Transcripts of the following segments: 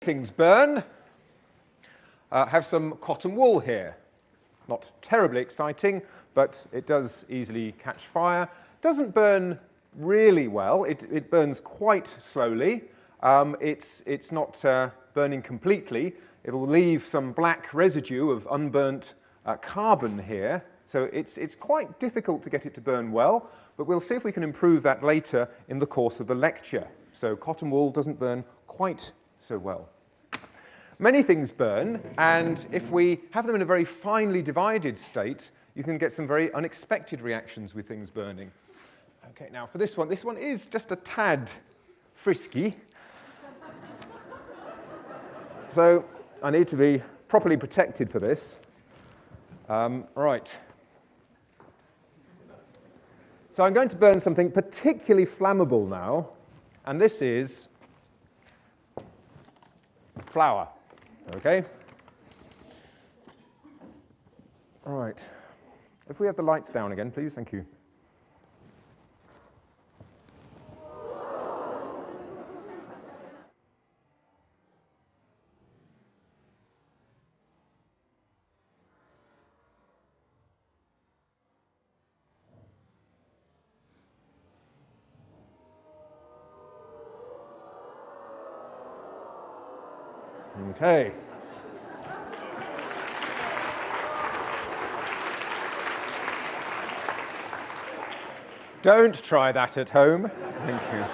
things burn. Have some cotton wool here. Not terribly exciting, but it does easily catch fire. Doesn't burn really well. It burns quite slowly. It's not burning completely. It'll leave some black residue of unburnt carbon here. So it's quite difficult to get it to burn well, but we'll see if we can improve that later in the course of the lecture. So cotton wool doesn't burn quite so well. Many things burn, and if we have them in a very finely divided state, you can get some very unexpected reactions with things burning. Okay, now for this one is just a tad frisky. So I need to be properly protected for this. Right. So I'm going to burn something particularly flammable now, and this is flour. Okay? All right. If we have the lights down again, please. Thank you. Okay. Don't try that at home. Thank you.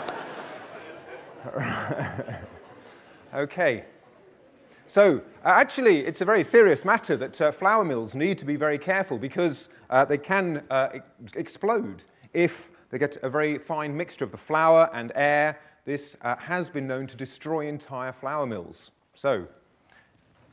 Okay. So actually, it's a very serious matter that flour mills need to be very careful because they can explode if they get a very fine mixture of the flour and air. This has been known to destroy entire flour mills. So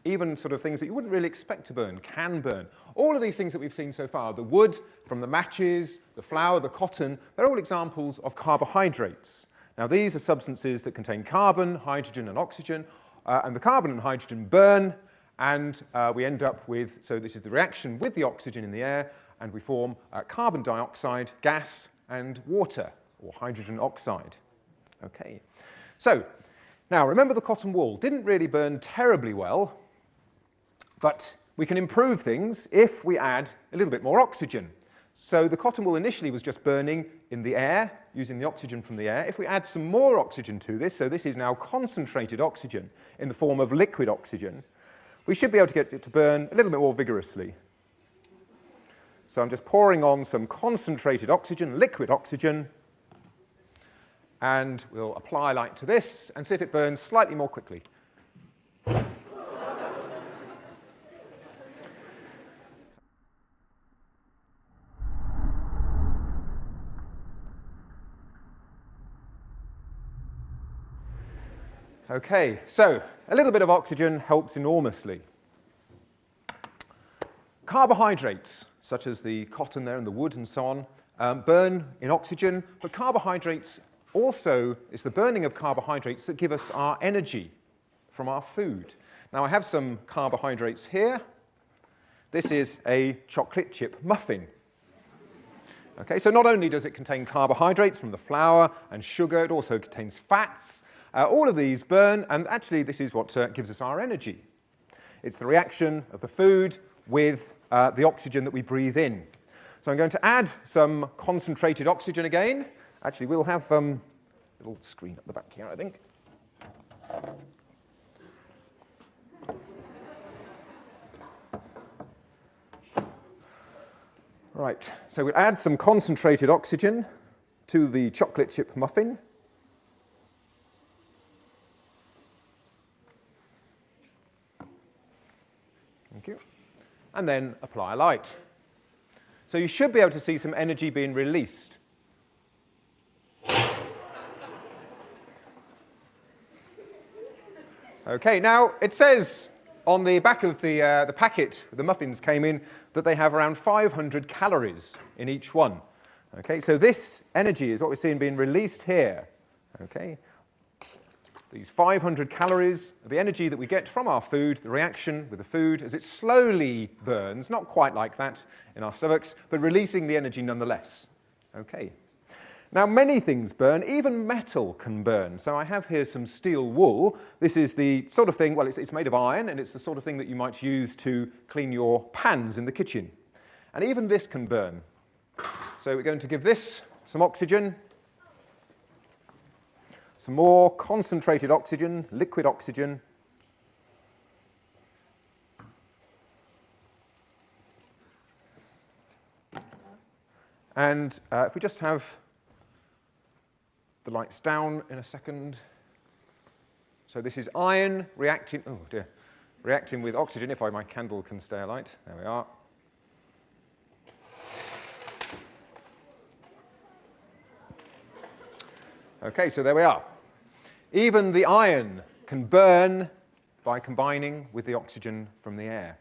even sort of things that you wouldn't really expect to burn can burn. All of these things that we've seen so far, the wood from the matches, the flour, the cotton, they're all examples of carbohydrates. Now these are substances that contain carbon, hydrogen and oxygen, and the carbon and hydrogen burn, and we end up with, so this is the reaction with the oxygen in the air, and we form carbon dioxide, gas, and water, or hydrogen oxide. Okay, so now remember the cotton wool didn't really burn terribly well, but we can improve things if we add a little bit more oxygen. So the cotton wool initially was just burning in the air, using the oxygen from the air. If we add some more oxygen to this, so this is now concentrated oxygen in the form of liquid oxygen, we should be able to get it to burn a little bit more vigorously. So I'm just pouring on some concentrated oxygen, liquid oxygen, and we'll apply light to this and see if it burns slightly more quickly. Okay, so a little bit of oxygen helps enormously. Carbohydrates, such as the cotton there and the wood and so on, burn in oxygen, but carbohydrates also, it's the burning of carbohydrates that give us our energy from our food. Now I have some carbohydrates here. This is a chocolate chip muffin. Okay, so not only does it contain carbohydrates from the flour and sugar, it also contains fats. All of these burn, and actually this is what gives us our energy. It's the reaction of the food with the oxygen that we breathe in. So I'm going to add some concentrated oxygen again. Actually, we'll have a little screen at the back here, I think. Right, so we'll add some concentrated oxygen to the chocolate chip muffin. Thank you. And then apply a light. So you should be able to see some energy being released. Okay, now it says on the back of the packet the muffins came in that they have around 500 calories in each one. Okay, so this energy is what we're seeing being released here. Okay, these 500 calories are the energy that we get from our food, the reaction with the food as it slowly burns, not quite like that in our stomachs, but releasing the energy nonetheless. Okay. Now, many things burn, even metal can burn. So I have here some steel wool. This is the sort of thing, well, it's made of iron, and it's the sort of thing that you might use to clean your pans in the kitchen. And even this can burn. So we're going to give this some oxygen, some more concentrated oxygen, liquid oxygen. And if we just have the lights down in a second. So this is iron reacting, oh dear, reacting with oxygen. If my candle can stay alight, there we are. Okay, so there we are. Even the iron can burn by combining with the oxygen from the air.